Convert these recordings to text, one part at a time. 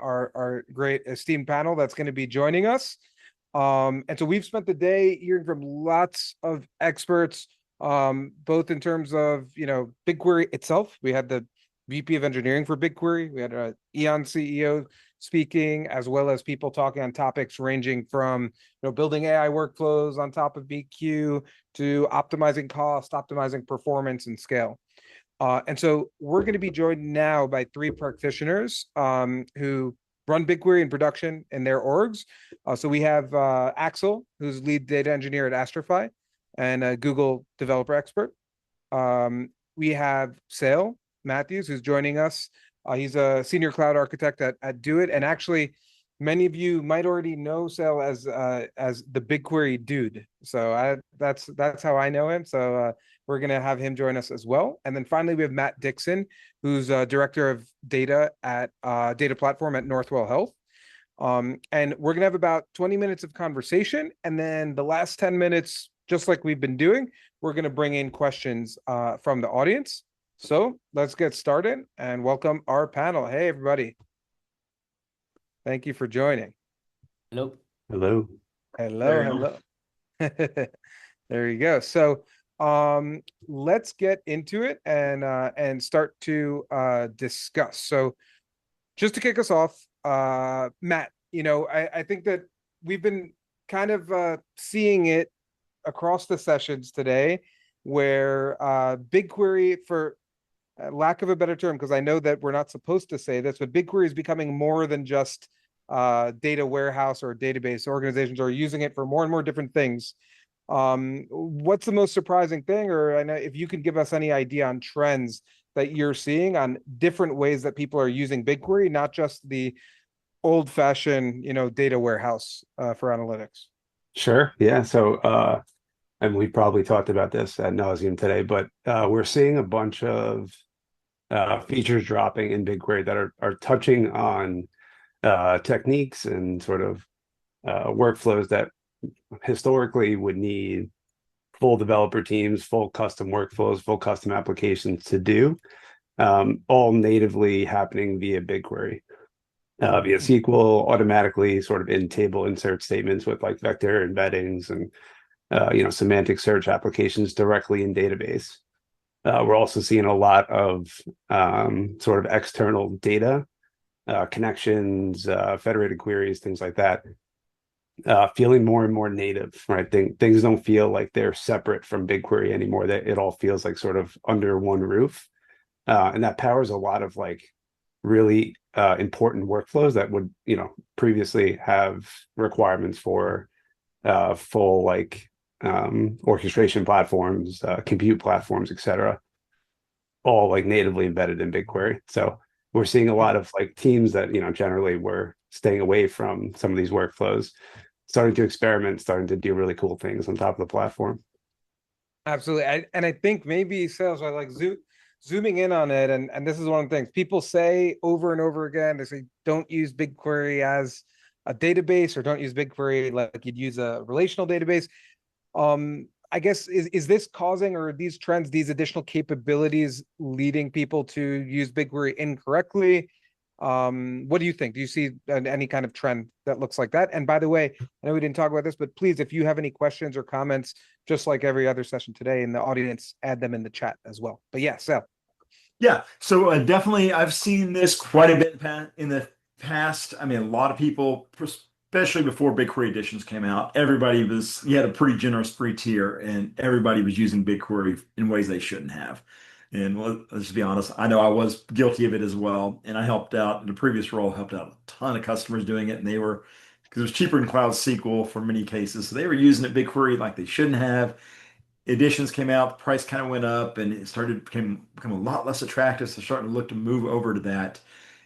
our great esteemed panel that's going to be joining us. And so we've spent the day hearing from lots of experts, both in terms of, BigQuery itself. We had the VP of engineering for BigQuery. We had a Eon CEO speaking, as well as people talking on topics ranging from, building AI workflows on top of BQ to optimizing cost, optimizing performance and scale. And so we're going to be joined now by three practitioners who run BigQuery in production in their orgs. So we have Axel, who's lead data engineer at Astrify and a Google developer expert. We have Sale Matthews, who's joining us. He's a senior cloud architect at Do It. And actually, many of you might already know Sale as the BigQuery dude. So that's how I know him. So we're going to have him join us as well. And then finally, we have Matt Dixon, who's director of data at data platform at Northwell Health. And we're going to have about 20 minutes of conversation. And then the last 10 minutes, just like we've been doing, we're going to bring in questions from the audience. So let's get started and welcome our panel. Hey, everybody. Thank you for joining. Hello. Hello. Hello. There you go. So let's get into it and start to discuss. So just to kick us off, Matt, I think that we've been kind of seeing it across the sessions today where BigQuery, for lack of a better term, because I know that we're not supposed to say this, but BigQuery is becoming more than just data warehouse or database. Organizations are using it for more and more different things. What's the most surprising thing, or I know if you could give us any idea on trends that you're seeing on different ways that people are using BigQuery, not just the old-fashioned, data warehouse for analytics. Sure. Yeah. So, and we probably talked about this ad nauseum today, but we're seeing a bunch of features dropping in BigQuery that are touching on techniques and sort of workflows that historically would need full developer teams, full custom workflows, full custom applications to do, all natively happening via BigQuery, via SQL, automatically sort of in table insert statements with like vector embeddings and semantic search applications directly in database. We're also seeing a lot of sort of external data connections, federated queries, things like that, feeling more and more native, right? Things don't feel like they're separate from BigQuery anymore. That it all feels like sort of under one roof, and that powers a lot of like really important workflows that would previously have requirements for full like orchestration platforms, compute platforms, etc., all like natively embedded in BigQuery. So we're seeing a lot of like teams that generally were staying away from some of these workflows, starting to experiment, starting to do really cool things on top of the platform. Absolutely. I think maybe sales are like zooming in on it. And this is one of the things people say over and over again. They say, don't use BigQuery as a database, or don't use BigQuery like you'd use a relational database. I guess, is this causing, or these trends, these additional capabilities leading people to use BigQuery incorrectly? What do you think? Do you see any kind of trend that looks like that? And by the way, I know we didn't talk about this, but please, if you have any questions or comments, just like every other session today in the audience, add them in the chat as well. But yeah, Sal. Yeah, so definitely I've seen this quite a bit in the past. I mean, a lot of people, especially before BigQuery editions came out, you had a pretty generous free tier, and everybody was using BigQuery in ways they shouldn't have. And let's just be honest, I know I was guilty of it as well. And I helped out in the previous role, helped out a ton of customers doing it. And they were, because it was cheaper than Cloud SQL for many cases. So they were using it BigQuery like they shouldn't have. Editions came out, the price kind of went up, and it started become a lot less attractive. So starting to look to move over to that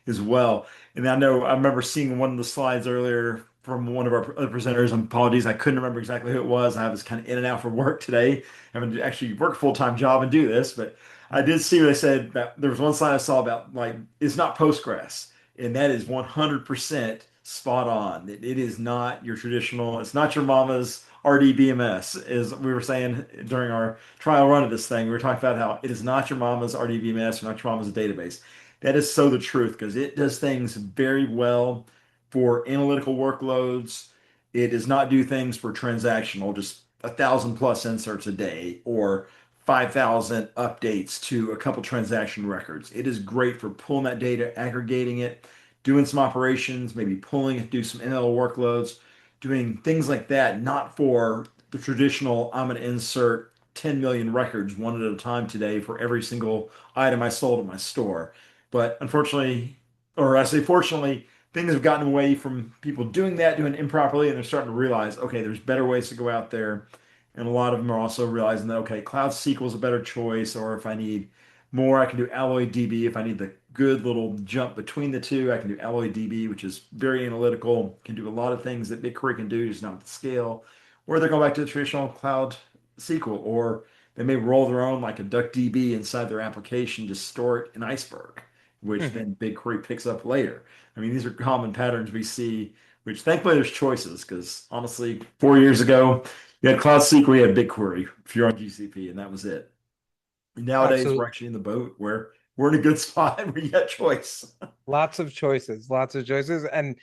as well. And I remember seeing one of the slides earlier from one of our other presenters. And apologies, I couldn't remember exactly who it was. I was kind of in and out from work today, having to actually work a full-time job and do this. But I did see what they said that there was one slide I saw about like it's not Postgres, and that is 100% spot on. It is not your traditional. It's not your mama's RDBMS, as we were saying during our trial run of this thing. We were talking about how it is not your mama's RDBMS or not your mama's database. that is so the truth because it does things very well for analytical workloads. It does not do things for transactional, just 1,000+ inserts a day or 5,000 updates to a couple transaction records. It is great for pulling that data, aggregating it, doing some operations, maybe pulling it, do some ML workloads, doing things like that, not for the traditional, I'm going to insert 10 million records one at a time today for every single item I sold at my store. But unfortunately, or I say fortunately, things have gotten away from people doing that, doing it improperly, and they're starting to realize, okay, there's better ways to go out there. And a lot of them are also realizing that, okay, Cloud SQL is a better choice, or if I need more, I can do Alloy DB. If I need the good little jump between the two, I can do Alloy DB, which is very analytical, can do a lot of things that BigQuery can do, just not with the scale. Or they're going back to the traditional Cloud SQL, or they may roll their own like a DuckDB inside their application to store it in Iceberg, which Mhm. then BigQuery picks up later. I mean, these are common patterns we see, which thankfully there's choices because honestly, 4 years ago, you had Cloud SQL, you had BigQuery if you're on GCP, and that was it. Nowadays, we're Absolutely. actually in the boat where we're in a good spot where you got choice. Lots of choices. And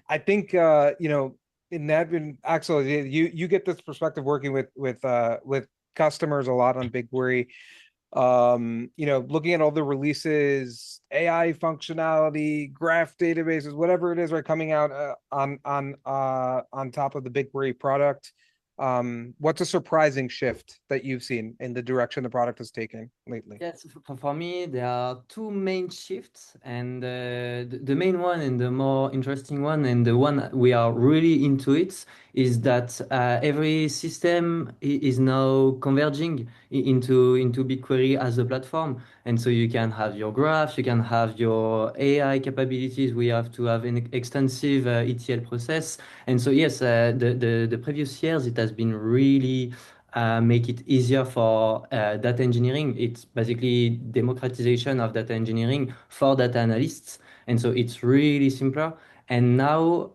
I think in that in Axel, you get this perspective working with customers a lot on BigQuery. Looking at all the releases, AI functionality, graph databases, whatever it is, right, coming out on top of the BigQuery product. What's a surprising shift that you've seen in the direction the product is taking lately? Yes, for me, there are two main shifts, and the main one and the more interesting one, and the one we are really into it, is that every system is now converging into BigQuery as a platform. And so you can have your graphs, you can have your AI capabilities. We have to have an extensive ETL process. And so, yes, the previous years, it has been really make it easier for data engineering. It's basically democratization of data engineering for data analysts. And so it's really simpler. And now,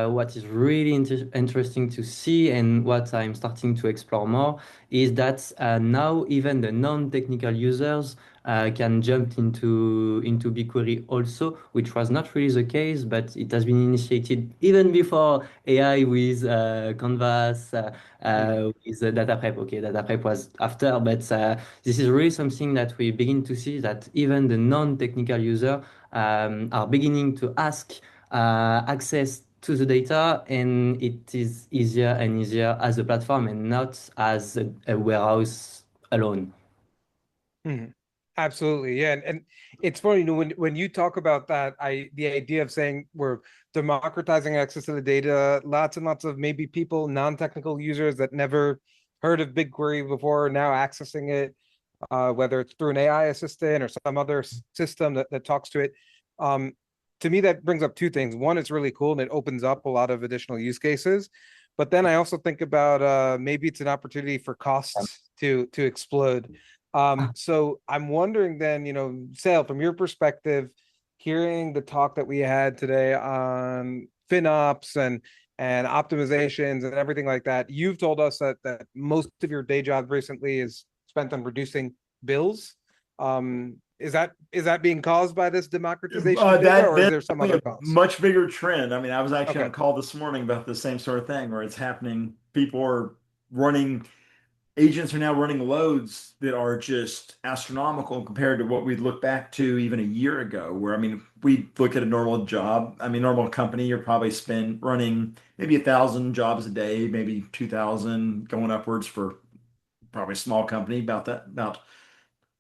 what is really interesting to see and what I'm starting to explore more is that now even the non-technical users can jump into BigQuery also, which was not really the case, but it has been initiated even before AI with Canvas, Mhm. with the data prep. Okay, data prep was after, but this is really something that we begin to see that even the non-technical user are beginning to ask access to the data, and it is easier and easier as a platform and not as a warehouse alone. Mhm. Absolutely. Yeah. And it's funny, when you talk about that, the idea of saying we're democratizing access to the data, lots and lots of maybe people, non-technical users that never heard of BigQuery before are now accessing it, whether it's through an AI assistant or some other system that talks to it. Um, to me, that brings up two things. One, it's really cool and it opens up a lot of additional use cases. But then I also think about maybe it's an opportunity for costs to explode. So I'm wondering then, Sale, from your perspective, hearing the talk that we had today on FinOps and optimizations and everything like that, you've told us that most of your day job recently is spent on reducing bills. Is that being caused by this democratization of data, or is That's there some other definitely a cause? much bigger trend. I mean, I was actually on Okay. a call this morning about the same sort of thing where it's happening. People are running Agents are now running loads that are just astronomical compared to what we'd look back to even a year ago. Where I mean, we look at a normal job. I mean, normal company, you're probably spend running maybe 1,000 jobs a day, maybe 2,000 going upwards for probably a small company. About that,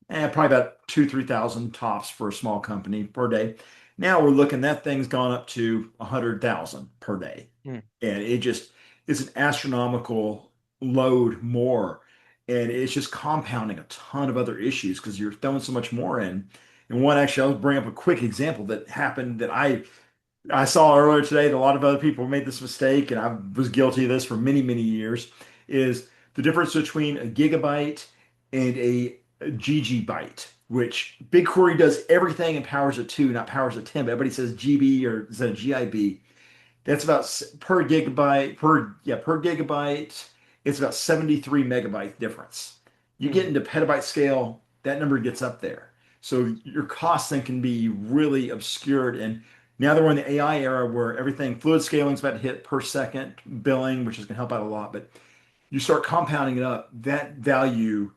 probably about 3,000 tops for a small company per day. Now we're looking that thing's gone up to 100,000 per day, Hmm. and it just is an astronomical load more, and it's just compounding a ton of other issues because you're throwing so much more in. And one actually, I'll bring up a quick example that happened that I saw earlier today that a lot of other people made this mistake, and I was guilty of this for many, many years, is the difference between a gigabyte and a GG byte, which BigQuery does everything and powers of two, not powers of 10, but everybody says GB or instead of GIB. That's about per gigabyte, per gigabyte, it's about 73 megabyte difference. You get Hmm. into petabyte scale, that number gets up there. So your costs then can be really obscured. And now that we're in the AI era where everything fluid scaling is about to hit per second billing, which is going to help out a lot. But you start compounding it up, that value,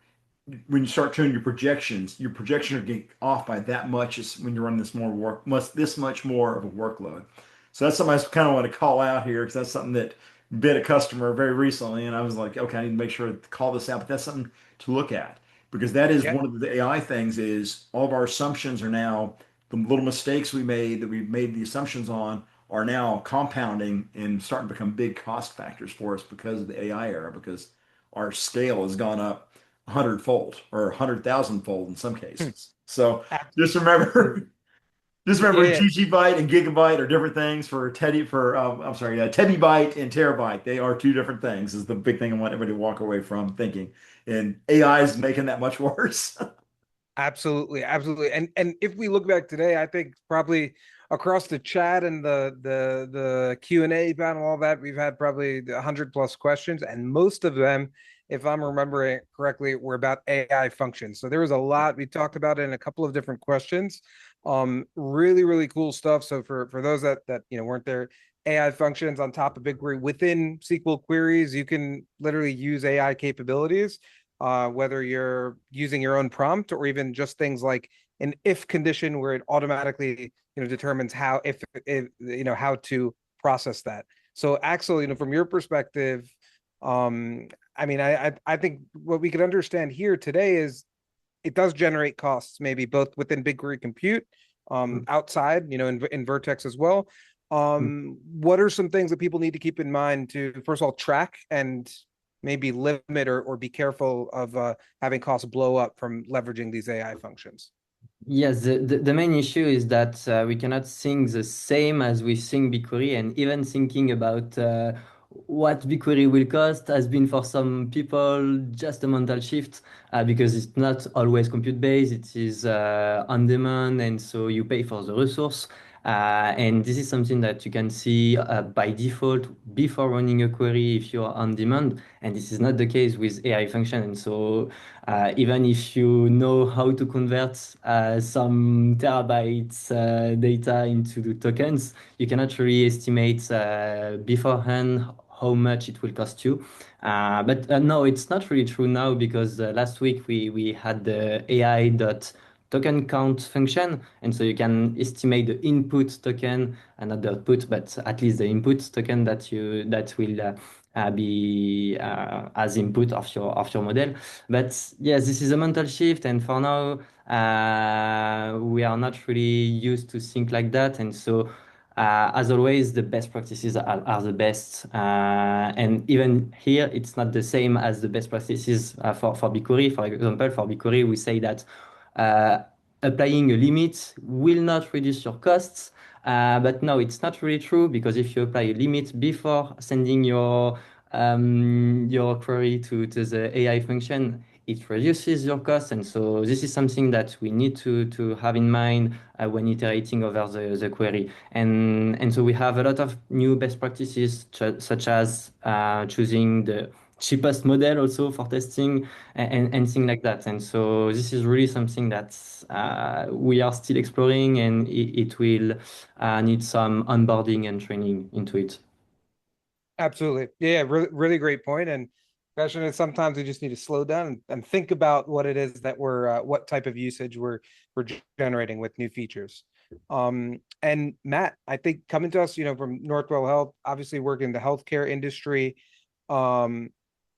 when you start showing your projections are getting off by that much is when you're running this more work, this much more of a workload. So that's something I kind of want to call out here because that's something that bit a customer very recently, and I was like, okay, I need to make sure to call this out. But that's something to look at because that is Yeah, one of the AI things is all of our assumptions are now the little mistakes we made that we made the assumptions on are now compounding and starting to become big cost factors for us because of the AI era because our scale has gone up 100-fold or 100,000-fold in some Hmm. cases. So just Absolutely. remember, just Yeah, remember, yeah, gigabyte and gigabyte are different things for I'm sorry, terabyte and terabyte. They are two different things. Is the big thing I want everybody to walk away from thinking. And AI is making that much worse. absolutely, absolutely. And if we look back today, I think probably across the chat and the Q&A panel, all that, we've had probably 100+ questions, and most of them, if I'm remembering correctly, were about AI functions. So there was a lot we talked about in a couple of different questions. Really, really cool stuff. So for those that weren't there, AI functions on top of BigQuery within SQL queries, you can literally use AI capabilities, whether you're using your own prompt or even just things like an if condition where it automatically determines how to process that. So Axel, from your perspective, I mean, I think what we could understand here today is it does generate costs, maybe both within BigQuery compute, outside, in Vertex as well. What are some things that people need to keep in mind to, first of all, track and maybe limit or be careful of having costs blow up from leveraging these AI functions? Yes, the main issue is that we cannot think the same as we think BigQuery, and even thinking about what BigQuery will cost has been for some people just a mental shift because it's not always compute based, it is on demand, and so you pay for the resource. And this is something that you can see by default before running a query if you're on demand, and this is not the case with AI function. And so even if you know how to convert some terabytes data into the tokens, you cannot really estimate beforehand how much it will cost you. But no, it's not really true now because last week we had the AI dot token count function, and so you can estimate the input token and not the output, but at least the input token that will be as input of your model. But yes, this is a mental shift, and for now, we are not really used to think like that. And so, as always, the best practices are the best. And even here, it's not the same as the best practices for BigQuery. For example, for BigQuery, we say that uh, applying a limit will not reduce your costs. But no, it's not really true because if you apply a limit before sending your query to the AI function, it reduces your cost. And so this is something that we need to have in mind when iterating over the query. And so we have a lot of new best practices, such as choosing the cheapest model also for testing and things like that. And so this is really something that we are still exploring, and it will need some onboarding and training into it. Absolutely. Yeah, really, really great point. And especially sometimes we just need to slow down and think about what it is that what type of usage we're generating with new features. And Matt, I think coming to us, from Northwell Health, obviously working in the healthcare industry, um,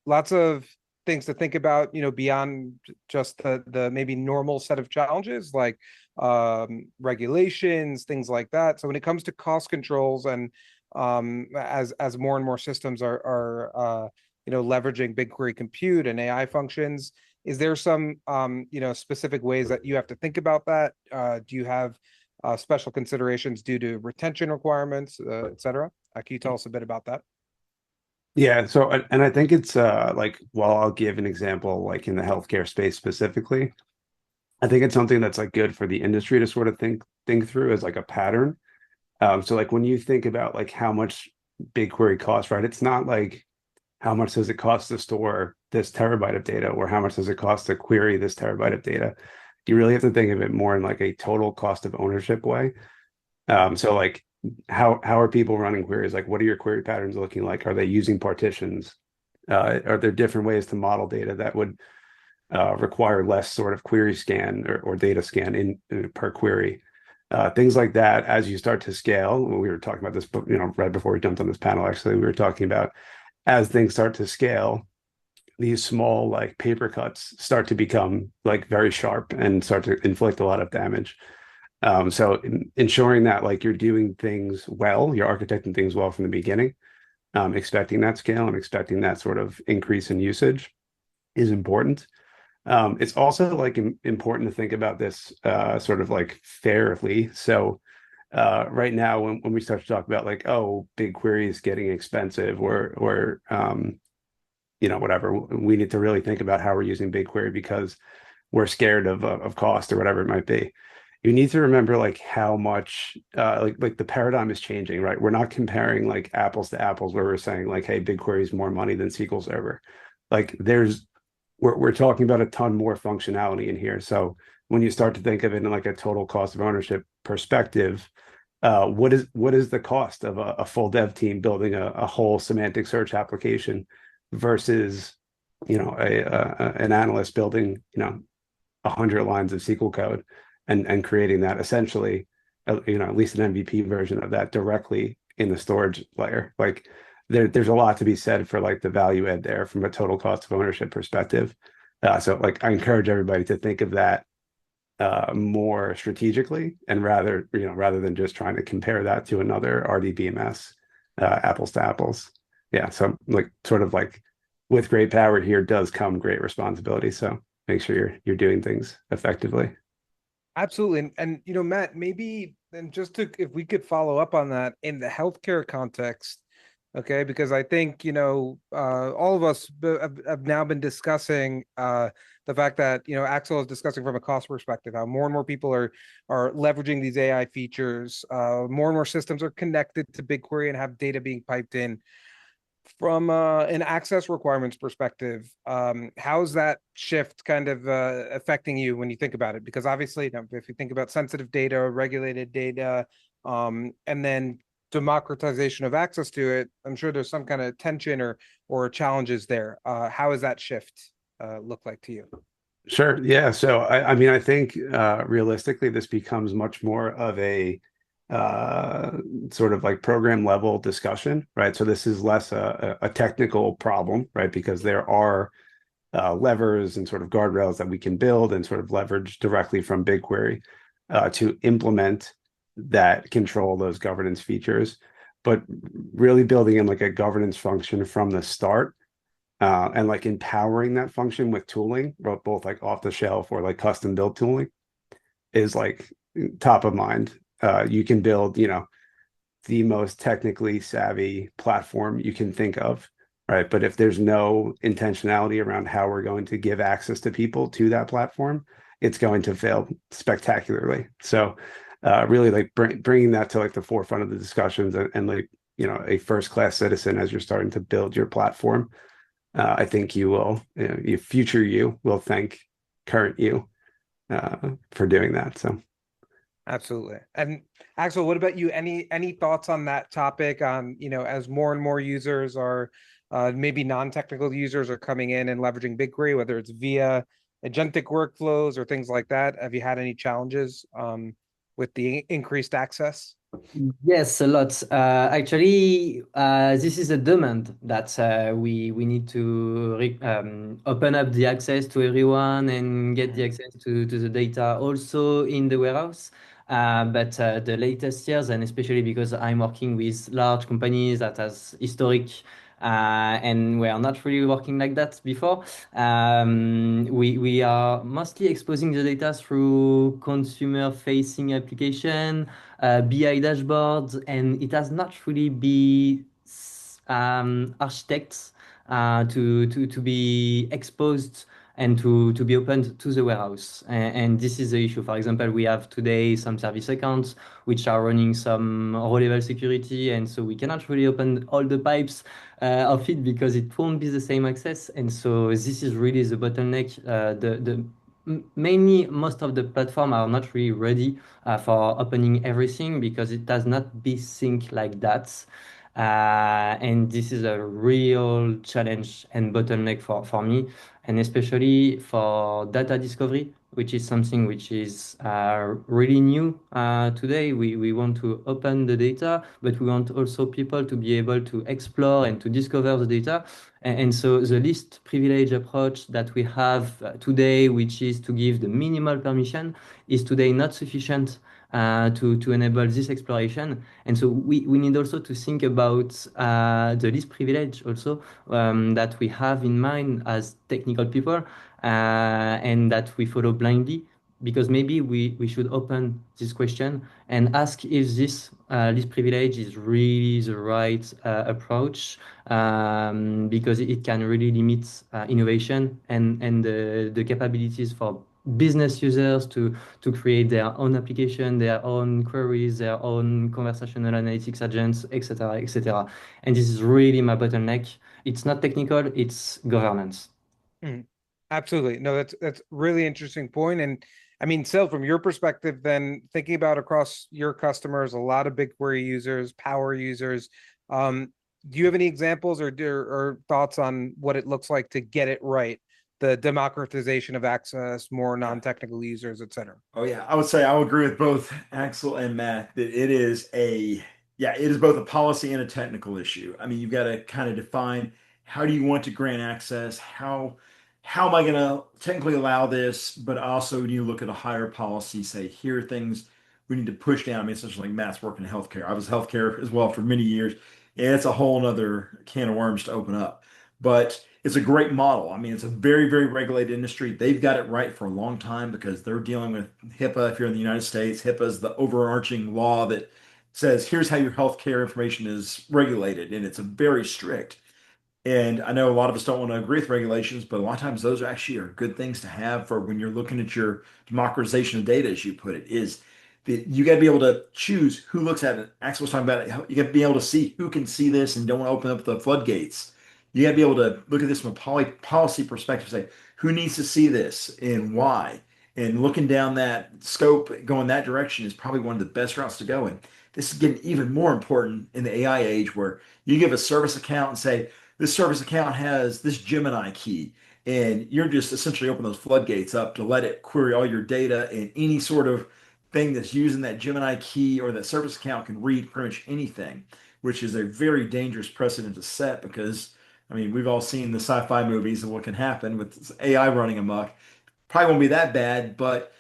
lots of things to think about, beyond just the maybe normal set of challenges like regulations, things like that. So when it comes to cost controls and as more and more systems are leveraging BigQuery compute and AI functions, is there some specific ways that you have to think about that? Do you have special considerations due to retention requirements, et cetera? Can you tell us a bit about that? Yeah, so and I think it's like, well, I'll give an example like in the healthcare space specifically. I think it's something that's like good for the industry to sort of think through as like a pattern. So like when you think about like how much BigQuery costs, right? It's not like how much does it cost to store this terabyte of data or how much does it cost to query this terabyte of data? you really have to think of it more in like a total cost of ownership way. So like how are people running queries? Like what are your query patterns looking like? Are they using partitions? Are there different ways to model data that would require less sort of query scan or data scan in per query? Things like that as you start to scale. We were talking about this, right before we jumped on this panel, actually, we were talking about as things start to scale, these small like paper cuts start to become like very sharp and start to inflict a lot of damage. So ensuring that like you're doing things well, you're architecting things well from the beginning, expecting that scale and expecting that sort of increase in usage is important. It's also like important to think about this sort of like fairly. So right now, when we start to talk about like, oh, BigQuery is getting expensive, or whatever, we need to really think about how we're using BigQuery because we're scared of cost or whatever it might be. You need to remember like how much like the paradigm is changing, right? We're not comparing like apples to apples where we're saying like, hey, BigQuery is more money than SQL Server. Like we're talking about a ton more functionality in here. So when you start to think of it in like a total cost of ownership perspective, what is the cost of a full dev team building a whole semantic search application versus an analyst building 100 lines of SQL code and creating that essentially, at least an MVP version of that directly in the storage layer. Like there's a lot to be said for like the value add there from a total cost of ownership perspective. So like I encourage everybody to think of that more strategically and rather than just trying to compare that to another RDBMS, apples to apples. Yeah, so like sort of like with great power here does come great responsibility. So make sure you're doing things effectively. Absolutely. And Matt, maybe and just to if we could follow up on that in the healthcare context, okay, because I think, all of us have now been discussing the fact that, Axel is discussing from a cost perspective, how more and more people are leveraging these AI features, more and more systems are connected to BigQuery and have data being piped in. From an access requirements perspective, how's that shift kind of affecting you when you think about it? Because obviously, if you think about sensitive data, regulated data, and then democratization of access to it, I'm sure there's some kind of tension or challenges there. How does that shift look like to you? Sure. Yeah. So I mean, I think realistically, this becomes much more of a uh, sort of like program level discussion, right? So this is less a technical problem, right? Because there are levers and sort of guardrails that we can build and sort of leverage directly from BigQuery to implement that control those governance features. But really building in like a governance function from the start and like empowering that function with tooling, both like off the shelf or like custom built tooling is like top of mind. You can build, the most technically savvy platform you can think of, right? But if there's no intentionality around how we're going to give access to people to that platform, it's going to fail spectacularly. So, really, like bringing that to like the forefront of the discussions and like a first class citizen as you're starting to build your platform. I think your future you will thank current you for doing that. So. Absolutely. And Axel, what about you? Any thoughts on that topic on, as more and more users are maybe non-technical users are coming in and leveraging BigQuery, whether it's via agentic workflows or things like that? Have you had any challenges with the increased access? Yes, a lot. Actually, this is a demand that we need to open up the access to everyone and get the access to the data also in the warehouse. But the latest years, and especially because I'm working with large companies that has historic and we are not really working like that before. We are mostly exposing the data through consumer-facing application, BI dashboards, and it has not really been architects to be exposed and to be opened to the warehouse. And this is the issue. For example, we have today some service accounts which are running some row-level security, and so we cannot really open all the pipes of it because it won't be the same access. And so this is really the bottleneck. The mainly most of the platform are not really ready for opening everything because it does not be synced like that. And this is a real challenge and bottleneck for me, and especially for data discovery, which is something which is really new today. We want to open the data, but we want also people to be able to explore and to discover the data. And so the least privilege approach that we have today, which is to give the minimal permission, is today not sufficient to enable this exploration. And so we need also to think about the least privilege also that we have in mind as technical people and that we follow blindly. Because maybe we should open this question and ask if this privilege is really the right approach, because it can really limit innovation and the capabilities for business users to create their own application, their own queries, their own conversational analytics agents, etc., etc. And this is really my bottleneck. It's not technical, it's governance. Mhm. Absolutely. No, that's really interesting point. And I mean, Sil, from your perspective, then thinking about across your customers, a lot of BigQuery users, Power users, do you have any examples or thoughts on what it looks like to get it right? The democratization of access, more non-technical users, et cetera. Oh yeah, I would say I would agree with both Axel and Matt that it is it is both a policy and a technical issue. I mean, you've got to kind of define how do you want to grant access, how am I going to technically allow this, but also you look at a higher policy, say here are things we need to push down. I mean, essentially like Matt's work in healthcare. I was healthcare as well for many years, and it's a whole nother can of worms to open up. But it's a great model. I mean, it's a very, very regulated industry. They've got it right for a long time because they're dealing with HIPAA. If you're in the United States, HIPAA is the overarching law that says here's how your healthcare information is regulated, and it's a very strict. And I know a lot of us don't want to agree with regulations, but a lot of times those actually are good things to have for when you're looking at your democratization of data, as you put it, is that you got to be able to choose who looks at it. Axel was talking about it. You got to be able to see who can see this and don't open up the floodgates. You got to be able to look at this from a policy perspective, say who needs to see this and why. And looking down that scope, going that direction is probably one of the best routes to go. And this is getting even more important in the AI age where you give a service account and say, this service account has this Gemini key, and you're just essentially open those floodgates up to let it query all your data, and any sort of thing that's using that Gemini key or that service account can read pretty much anything, which is a very dangerous precedent to set because, I mean, we've all seen the sci-fi movies and what can happen with AI running amok. Probably won't be that bad, but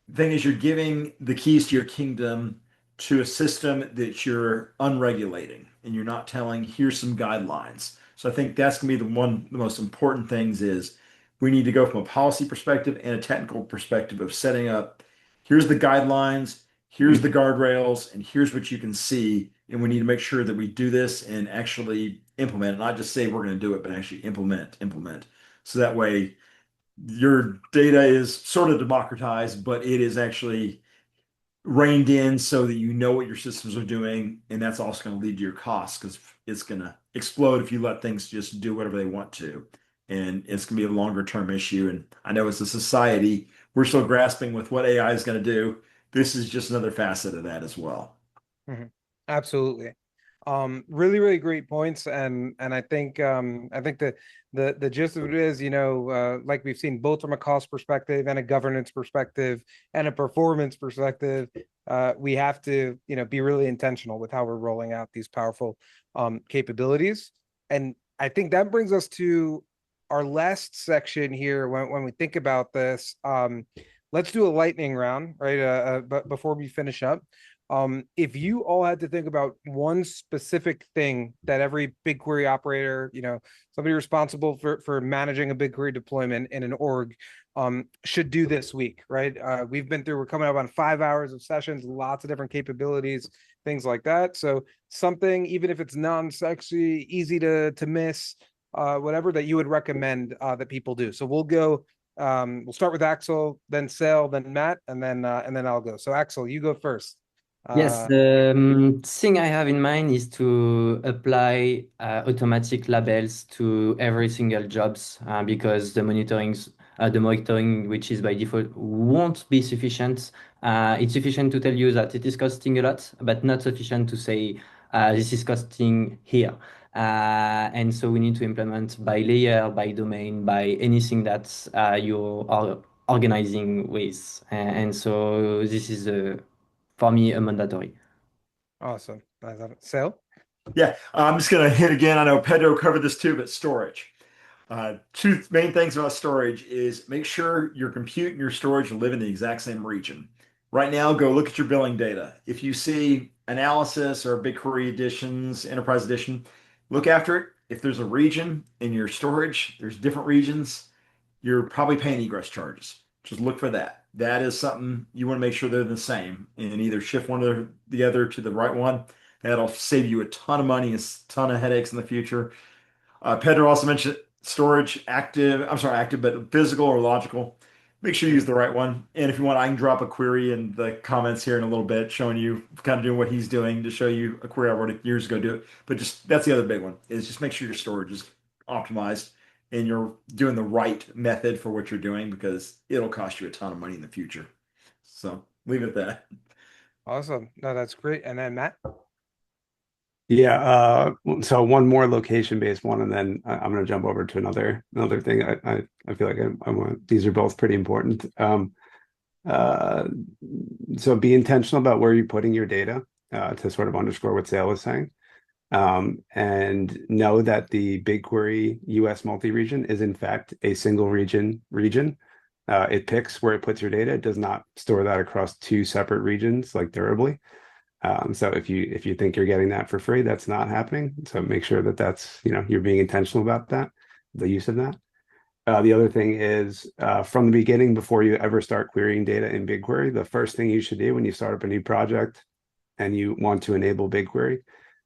the thing is, you're giving the keys to your kingdom to a system that you're unregulating, and you're not telling, here's some guidelines. So I think that's going to be the most important things is we need to go from a policy perspective and a technical perspective of setting up, here's the guidelines, here's the guardrails, and here's what you can see. And we need to make sure that we do this and actually implement it, not just say we're going to do it, but actually implement. So that way your data is sort of democratized, but it is actually reined in so that you know what your systems are doing, and that's also going to lead to your costs because it's going to explode if you let things just do whatever they want to. And it's going to be a longer term issue. And I know as a society, we're still grasping with what AI is going to do. This is just another facet of that as well. Mhm. Absolutely. Really, really great points. And I think that the gist of it is, like we've seen both from a cost perspective and a governance perspective and a performance perspective, we have to, be really intentional with how we're rolling out these powerful capabilities. And I think that brings us to our last section here when we think about this. Let's do a lightning round, right? But before we finish up. If you all had to think about one specific thing that every BigQuery operator, somebody responsible for managing a BigQuery deployment in an org, should do this week, right? We're coming up on 5 hours of sessions, lots of different capabilities, things like that. So something, even if it's non-sexy, easy to miss, whatever that you would recommend that people do. So we'll start with Axel, then Sale, then Matt, and then I'll go. So Axel, you go first. Yes, Uh, the thing I have in mind is to apply automatic labels to every single jobs because the monitoring The monitoring, which is by default, won't be sufficient. It's sufficient to tell you that it is costing a lot, but not sufficient to say this is costing here. And so we need to implement by layer, by domain, by anything that you are organizing with. And so this is, for me, a mandatory. Awesome. I love it. Sale? Yeah, I'm just gonna hit again. I know Pedro covered this too, but storage. Two main things about storage is make sure your compute and your storage live in the exact same region. Right now, go look at your billing data. If you see analysis or BigQuery editions, enterprise edition, look after it. If there's a region in your storage, there's different regions, you're probably paying egress charges. Just look for that. That is something you want to make sure they're the same and either shift one or the other to the right one. That'll save you a ton of money, a ton of headaches in the future. Pedro also mentioned storage active, I'm sorry, active, but physical or logical. Make sure you use the right one. And if you want, I can drop a query in the comments here in a little bit, showing you kind of doing what he's doing to show you a query I wrote years ago do it. But just that's the other big one is just make sure your storage is optimized and you're doing the right method for what you're doing because it'll cost you a ton of money in the future. So leave it at that. Awesome. No, that's great. And then Matt? Yeah, so one more location-based one, and then I'm going to jump over to another thing. I feel like I want these are both pretty important. Uh, so be intentional about where you're putting your data to sort of underscore what Sale was saying. And know that the BigQuery US multi-region is in fact a single region. It picks where it puts your data. It does not store that across two separate regions like durably. So if you think you're getting that for free, that's not happening. So make sure that that's, you're being intentional about that, the use of that. The other thing is from the beginning, before you ever start querying data in BigQuery, the first thing you should do when you start up a new project and you want to enable BigQuery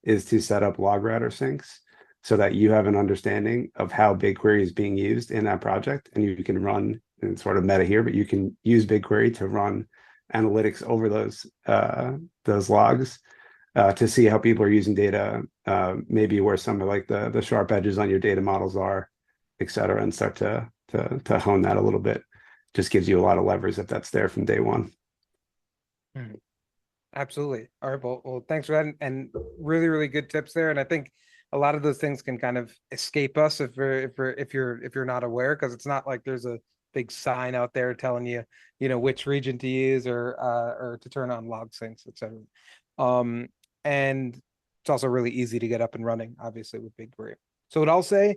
is to set up log router syncs so that you have an understanding of how BigQuery is being used in that project. And you can run, and it's sort of meta here, but you can use BigQuery to run analytics over those logs to see how people are using data, maybe where some of like the sharp edges on your data models are, et cetera, and start to hone that a little bit. Just gives you a lot of levers if that's there from day one. Absolutely. All right. Well, thanks for that. And really, really good tips there. And I think a lot of those things can kind of escape us if you're not aware, because it's not like there's a big sign out there telling you, which region to use or to turn on log syncs, etc. And it's also really easy to get up and running, obviously, with BigQuery. So what I'll say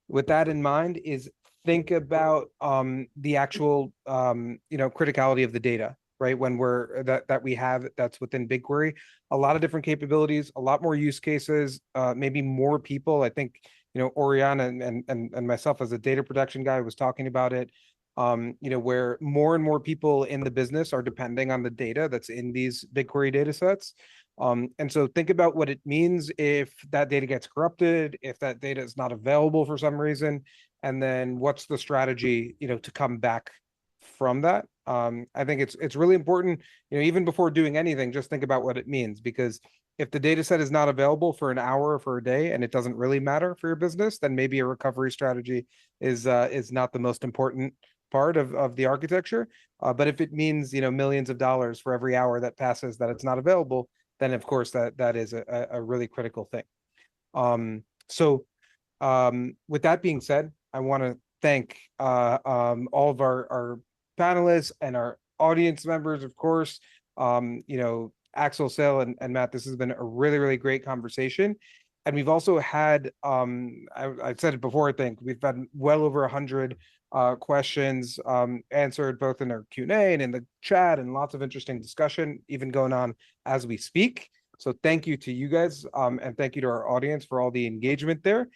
with that in mind is think about the actual criticality of the data, right? When that we have that's within BigQuery, a lot of different capabilities, a lot more use cases, maybe more people. I think Oriana and myself as a data protection guy was talking about it. Where more and more people in the business are depending on the data that's in these BigQuery data sets. And so think about what it means if that data gets corrupted, if that data is not available for some reason, and then what's the strategy, to come back from that. I think it's really important, even before doing anything, just think about what it means, because if the data set is not available for an hour or for a day and it doesn't really matter for your business, then maybe a recovery strategy is not the most important part of the architecture. But if it means, millions of dollars for every hour that passes that it's not available, then of course that is a really critical thing. So with that being said, I want to thank all of our panelists and our audience members, of course. Axel, Sale, and Matt, this has been a really, really great conversation. And we've also had, I've said it before, I think, we've had well over 100 questions answered both in our Q&A and in the chat, and lots of interesting discussion even going on as we speak. So thank you to you guys, and thank you to our audience for all the engagement there.